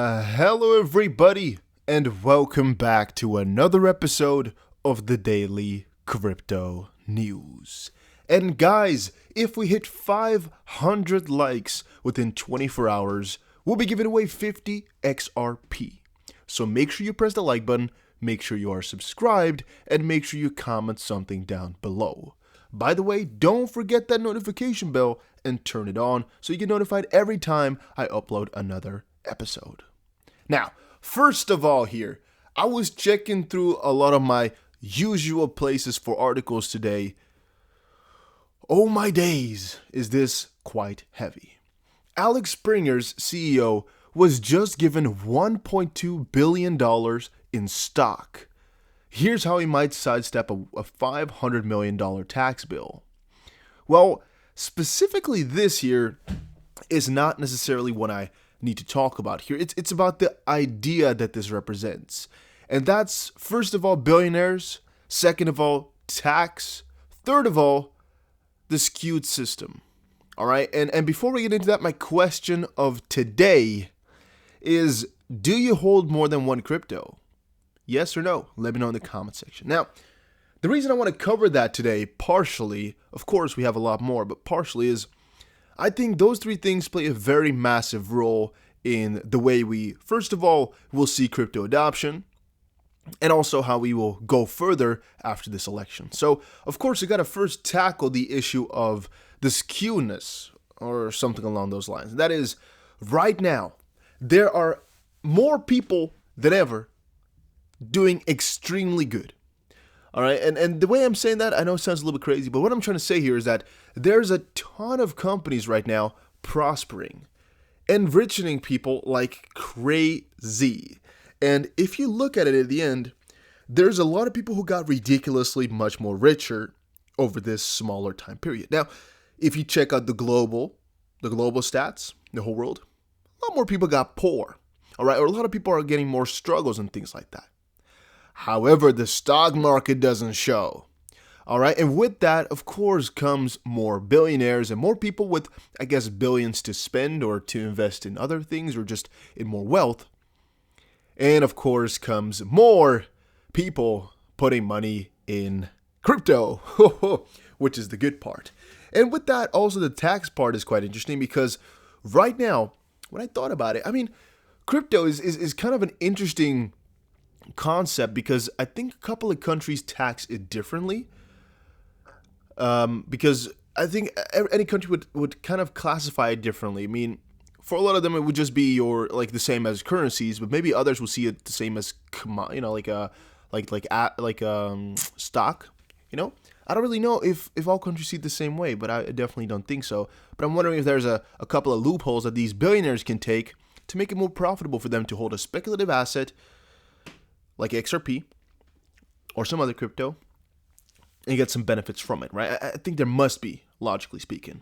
Hello everybody, and welcome back to another episode of the Daily Crypto News. And guys, if we hit 500 likes within 24 hours, we'll be giving away 50 XRP. So make sure you press the like button, make sure you are subscribed, and make sure you comment something down below. By the way, don't forget that notification bell and turn it on so you get notified every time I upload another episode. Now, first of all here, I was checking through a lot of my usual places for articles today. Oh my days, is this quite heavy. Alex Springer's CEO was just given $1.2 billion in stock. Here's how he might sidestep a $500 million tax bill. Well, specifically this here is not necessarily what I need to talk about here. It's about the idea that this represents. And that's, first of all, billionaires. Second of all, tax. Third of all, the skewed system. All right. And before we get into that, my question of today is, do you hold more than one crypto? Yes or no? Let me know in the comment section. Now, the reason I want to cover that today, partially, of course, we have a lot more, but partially is I think those three things play a very massive role in the way we, first of all, will see crypto adoption, and also how we will go further after this election. So, of course, we got to first tackle the issue of the skewness, or something along those lines. That is, right now, there are more people than ever doing extremely good. All right, and the way I'm saying that, I know it sounds a little bit crazy, but what I'm trying to say here is that there's a ton of companies right now prospering, enriching people like crazy. And if you look at it at the end, there's a lot of people who got ridiculously much more richer over this smaller time period. Now, if you check out the global stats, the whole world, a lot more people got poor, all right, or a lot of people are getting more struggles and things like that. However, the stock market doesn't show. All right. And with that, of course, comes more billionaires and more people with, I guess, billions to spend or to invest in other things or just in more wealth. And of course, comes more people putting money in crypto, which is the good part. And with that, also the tax part is quite interesting because right now, when I thought about it, I mean, crypto is kind of an interesting concept because I think a couple of countries tax it differently. Because I think any country would kind of classify it differently. I mean, for a lot of them, it would just be the same as currencies, but maybe others will see it the same as stock. You know, I don't really know if all countries see it the same way, but I definitely don't think so. But I'm wondering if there's a couple of loopholes that these billionaires can take to make it more profitable for them to hold a speculative asset like XRP or some other crypto and get some benefits from it, right? I think there must be, logically speaking.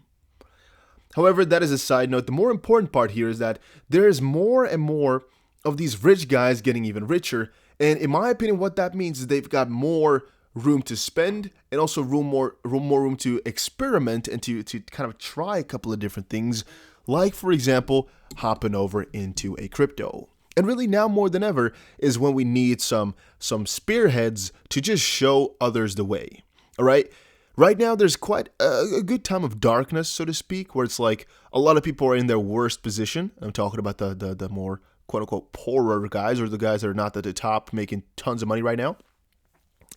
However, that is a side note. The more important part here is that there is more and more of these rich guys getting even richer. And in my opinion, what that means is they've got more room to spend and also more room to experiment and to kind of try a couple of different things, like, for example, hopping over into a crypto. And really now more than ever is when we need some spearheads to just show others the way. All right. Right now, there's quite a good time of darkness, so to speak, where it's like a lot of people are in their worst position. I'm talking about the more quote unquote poorer guys, or the guys that are not at the top making tons of money right now.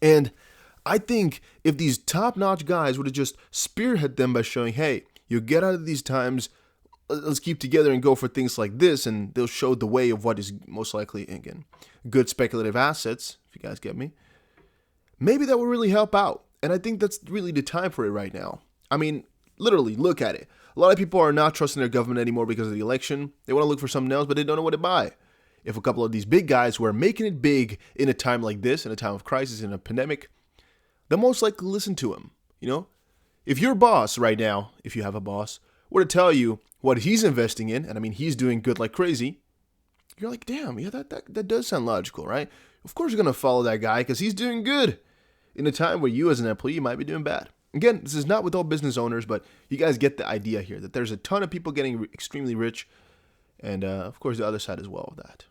And I think if these top-notch guys would have just spearhead them by showing, hey, you get out of these times, let's keep together and go for things like this, and they'll show the way of what is most likely, again, good speculative assets, if you guys get me. Maybe that will really help out. And I think that's really the time for it right now. I mean, literally, look at it. A lot of people are not trusting their government anymore because of the election. They want to look for something else, but they don't know what to buy. If a couple of these big guys who are making it big in a time like this, in a time of crisis, in a pandemic, they'll most likely listen to him. You know, if your boss right now, if you have a boss, were to tell you what he's investing in, and I mean, he's doing good like crazy, you're like, damn, yeah, that does sound logical, right? Of course you're going to follow that guy because he's doing good in a time where you as an employee might be doing bad. Again, this is not with all business owners, but you guys get the idea here that there's a ton of people getting extremely rich. and of course the other side as well of that.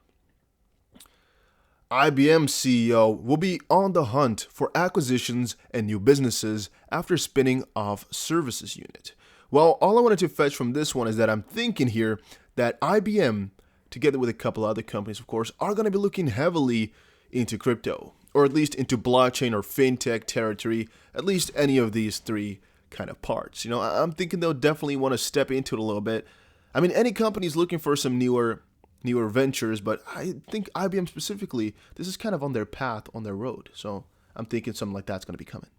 IBM CEO will be on the hunt for acquisitions and new businesses after spinning off services unit. Well, all I wanted to fetch from this one is that I'm thinking here that IBM, together with a couple other companies, of course, are going to be looking heavily into crypto, or at least into blockchain or fintech territory, at least any of these three kind of parts. I'm thinking they'll definitely want to step into it a little bit. I mean, any company's looking for some newer ventures, but I think IBM specifically, this is kind of on their path, on their road. So I'm thinking something like that's going to be coming.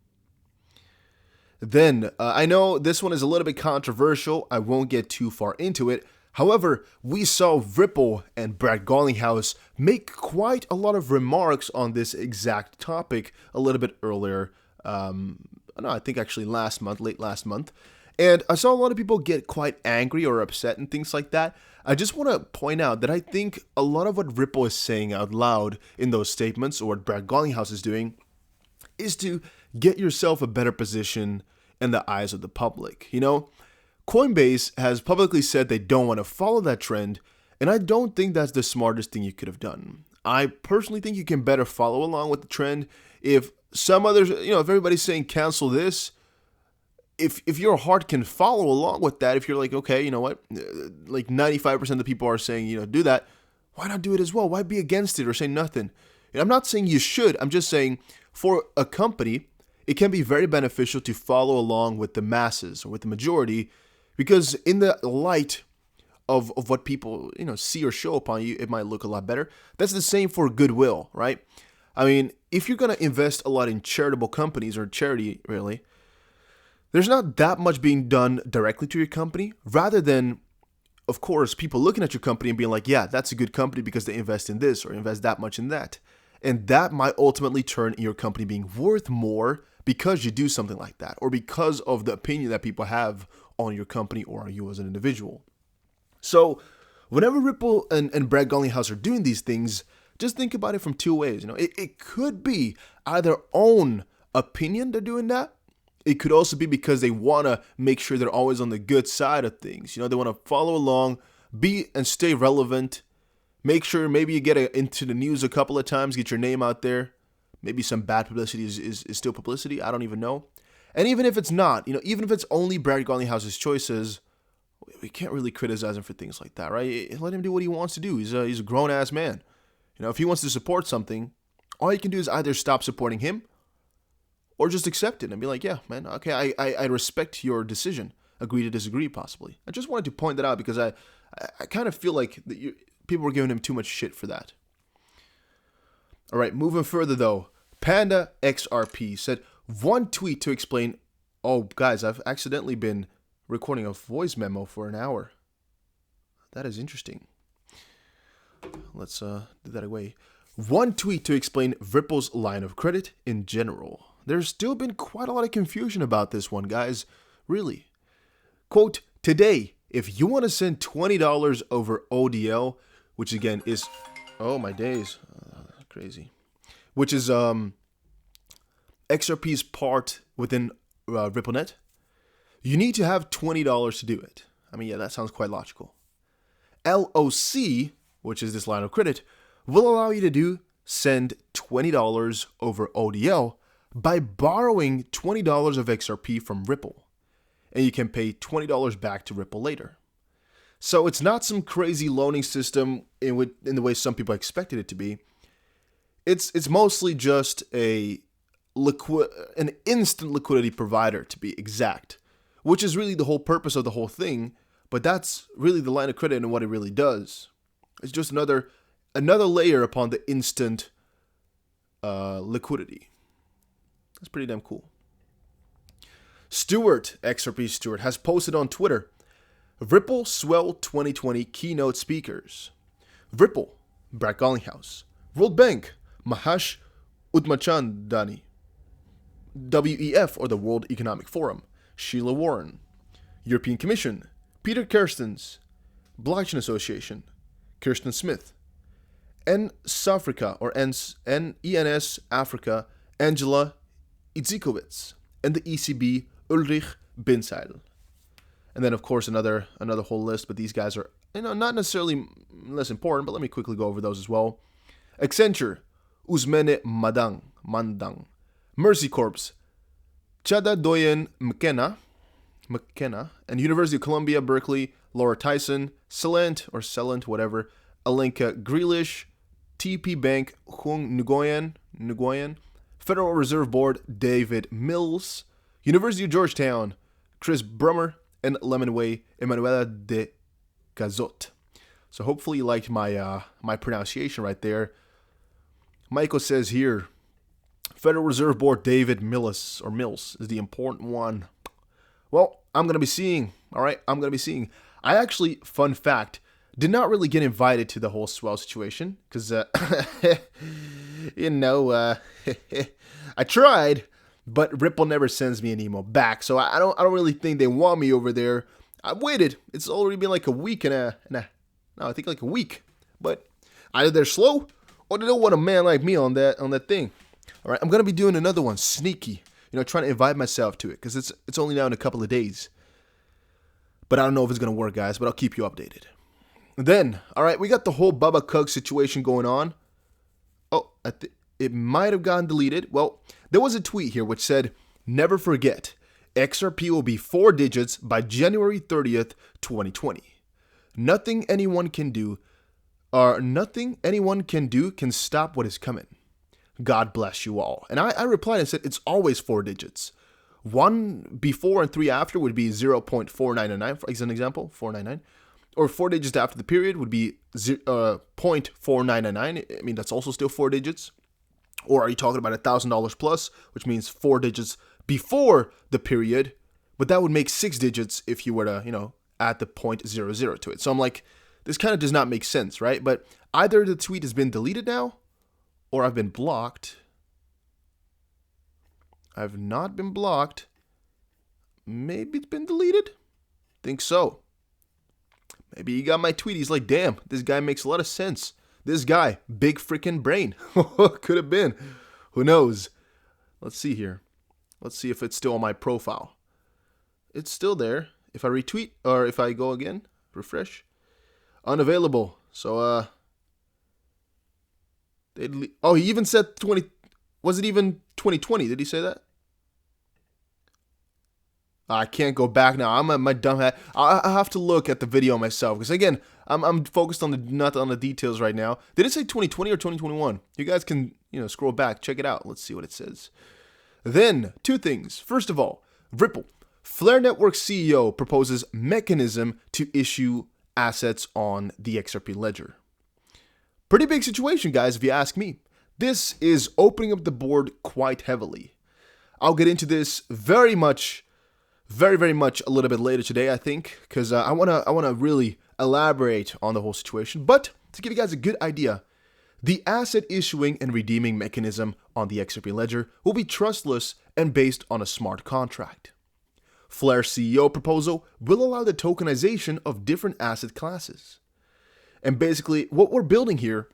Then, I know this one is a little bit controversial. I won't get too far into it. However, we saw Ripple and Brad Garlinghouse make quite a lot of remarks on this exact topic a little bit earlier. I think actually late last month. And I saw a lot of people get quite angry or upset and things like that. I just want to point out that I think a lot of what Ripple is saying out loud in those statements, or what Brad Garlinghouse is doing, is to get yourself a better position in the eyes of the public. Coinbase has publicly said they don't want to follow that trend, and I don't think that's the smartest thing you could have done. I personally think you can better follow along with the trend. If some others, if everybody's saying cancel this, if your heart can follow along with that, if you're like, okay, you know what, like 95% of the people are saying, do that, why not do it as well? Why be against it or say nothing? And I'm not saying you should. I'm just saying for a company, it can be very beneficial to follow along with the masses or with the majority, because in the light of what people, see or show upon you, it might look a lot better. That's the same for goodwill, right? I mean, if you're going to invest a lot in charitable companies or charity, really, there's not that much being done directly to your company, rather than, of course, people looking at your company and being like, yeah, that's a good company because they invest in this or invest that much in that. And that might ultimately turn your company being worth more because you do something like that, or because of the opinion that people have on your company or on you as an individual. So whenever Ripple and Brad Garlinghouse are doing these things, just think about it from two ways. It could be either own opinion they're doing that. It could also be because they want to make sure they're always on the good side of things. They want to follow along, be and stay relevant. Make sure maybe you get into the news a couple of times, get your name out there. Maybe some bad publicity is still publicity. I don't even know. And even if it's not, even if it's only Brad Garlinghouse's choices, we can't really criticize him for things like that, right? Let him do what he wants to do. He's a grown-ass man. If he wants to support something, all you can do is either stop supporting him or just accept it and be like, yeah, man, okay, I respect your decision. Agree to disagree, possibly. I just wanted to point that out because I kind of feel like people were giving him too much shit for that. All right, moving further though, Panda XRP said one tweet to explain, oh, guys, I've accidentally been recording a voice memo for an hour. That is interesting. Let's do that away. One tweet to explain Ripple's line of credit in general. There's still been quite a lot of confusion about this one, guys. Really. Quote, today, if you want to send $20 over ODL, which again is, oh my days, crazy, which is XRP's part within RippleNet, you need to have $20 to do it. I mean, yeah, that sounds quite logical. LOC, which is this line of credit, will allow you to send $20 over ODL by borrowing $20 of XRP from Ripple. And you can pay $20 back to Ripple later. So it's not some crazy loaning system in the way some people expected it to be. It's mostly just an instant liquidity provider, to be exact, which is really the whole purpose of the whole thing. But that's really the line of credit and what it really does. It's just another layer upon the instant liquidity. That's pretty damn cool. XRP Stewart, has posted on Twitter, Ripple Swell 2020 keynote speakers. Ripple, Brad Garlinghouse. World Bank, Mahesh Uttamchandani. WEF, or the World Economic Forum, Sheila Warren. European Commission, Peter Kerstens. Blockchain Association, Kirsten Smith. ENS-Africa, or ENS Africa, Angela Itzikowicz. And the ECB, Ulrich Binzeil. And then, of course, another whole list, but these guys are not necessarily less important, but let me quickly go over those as well. Accenture, Uzmene Mandang, Mercy Corps, Chada Doyen McKenna, and University of Columbia, Berkeley, Laura Tyson, Celent, whatever, Alenka Grealish, TP Bank, Hung Nguyen, Federal Reserve Board, David Mills, University of Georgetown, Chris Brummer, and Lemonway, Emanuela de Cazot. So hopefully you liked my pronunciation right there. Michael says here, Federal Reserve Board David Mills is the important one. Well, I'm going to be seeing, all right? I'm going to be seeing. I actually, fun fact, did not really get invited to the whole Swell situation because, I tried, but Ripple never sends me an email back. So I don't really think they want me over there. I've waited. It's already been like a week I think like a week. But either they're slow or they don't want a man like me on that thing. All right, I'm going to be doing another one, sneaky. Trying to invite myself to it because it's only now in a couple of days. But I don't know if it's going to work, guys, but I'll keep you updated. Then, all right, we got the whole Bubba Cug situation going on. Oh, it might have gotten deleted. Well, there was a tweet here which said, never forget, XRP will be 4 digits by January 30th, 2020. Nothing anyone can do can stop what is coming. God bless you all. And I replied and said, it's always 4 digits. 1 before and 3 after would be 0.499, as an example, 499. Or 4 digits after the period would be 0.4999. I mean, that's also still 4 digits. Or are you talking about $1,000 plus, which means 4 digits before the period? But that would make 6 digits if you were to, add the 0.00 to it. So I'm like, this kind of does not make sense, right? But either the tweet has been deleted now, or I've been blocked. I've not been blocked. Maybe it's been deleted? Think so. Maybe he got my tweet. He's like, damn, this guy makes a lot of sense. This guy, big freaking brain. Could have been. Who knows? Let's see here. Let's see if it's still on my profile. It's still there. If I retweet or if I go again, refresh. Unavailable. So, he even said 20. Was it even 2020? Did he say that? I can't go back now. I'm at my dumb head. I have to look at the video myself because again, I'm focused on not on the details right now. Did it say 2020 or 2021? You guys can scroll back, check it out. Let's see what it says. Then 2 things. First of all, Ripple Flare Network CEO proposes mechanism to issue assets on the XRP ledger. Pretty big situation, guys, if you ask me. This is opening up the board quite heavily. I'll get into this very much a little bit later today, I think, because I wanna really elaborate on the whole situation. But to give you guys a good idea, the asset issuing and redeeming mechanism on the XRP ledger will be trustless and based on a smart contract. Flare CEO proposal will allow the tokenization of different asset classes. And basically, what we're building here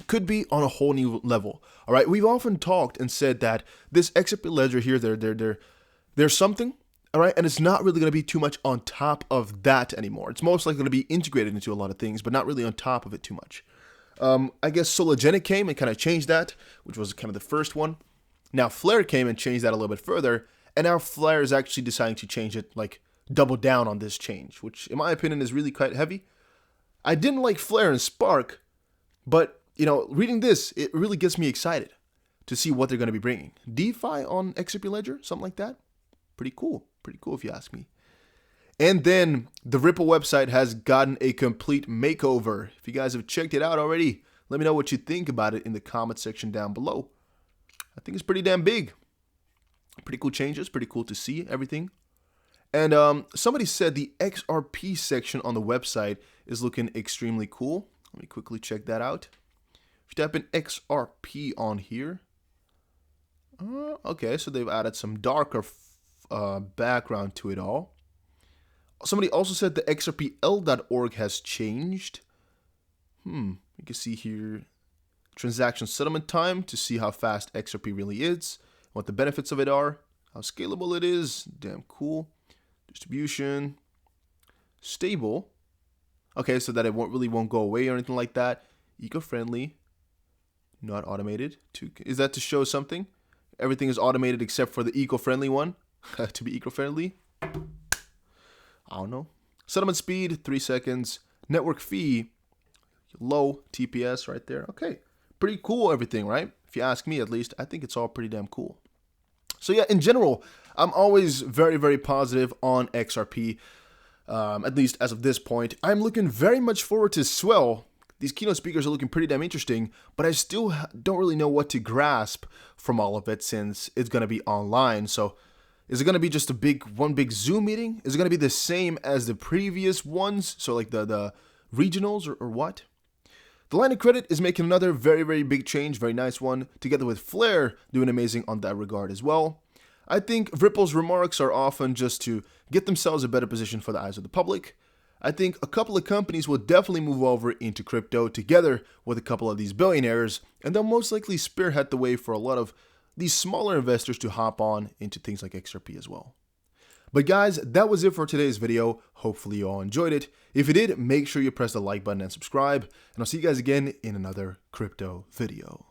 could be on a whole new level. All right, we've often talked and said that this XRP ledger here, there's something. All right, and it's not really going to be too much on top of that anymore. It's most likely going to be integrated into a lot of things, but not really on top of it too much. I guess Sologenic came and kind of changed that, which was kind of the first one. Now Flare came and changed that a little bit further, and now Flare is actually deciding to change it, like double down on this change, which in my opinion is really quite heavy. I didn't like Flare and Spark, but reading this, it really gets me excited to see what they're going to be bringing. DeFi on XRP Ledger, something like that. Pretty cool if you ask me. And then the Ripple website has gotten a complete makeover. If you guys have checked it out already, let me know what you think about it in the comment section down below. I think it's pretty damn big. Pretty cool changes, pretty cool to see everything. And somebody said the XRP section on the website is looking extremely cool. Let me quickly check that out. If you type in XRP on here. Okay, so they've added some darker background to it all. Somebody also said the xrpl.org has changed. You can see here transaction settlement time to see how fast XRP really is, what the benefits of it are, how scalable it is. Damn cool. Distribution. Stable. Okay, so that it won't go away or anything like that. Eco-friendly, not automated. Is that to show something? Everything is automated except for the eco-friendly one. To be eco-friendly? I don't know. Settlement speed, 3 seconds. Network fee, low. TPS right there. Okay, pretty cool everything, right? If you ask me, at least, I think it's all pretty damn cool. So yeah, in general, I'm always very, very positive on XRP, at least as of this point. I'm looking very much forward to Swell. These keynote speakers are looking pretty damn interesting, but I still don't really know what to grasp from all of it since it's going to be online. So is it going to be just one big Zoom meeting? Is it going to be the same as the previous ones? So like the regionals or what? The line of credit is making another very, very big change, very nice one, together with Flare doing amazing on that regard as well. I think Ripple's remarks are often just to get themselves a better position for the eyes of the public. I think a couple of companies will definitely move over into crypto together with a couple of these billionaires, and they'll most likely spearhead the way for a lot of these smaller investors to hop on into things like XRP as well. But guys, that was it for today's video. Hopefully you all enjoyed it. If you did, make sure you press the like button and subscribe, and I'll see you guys again in another crypto video.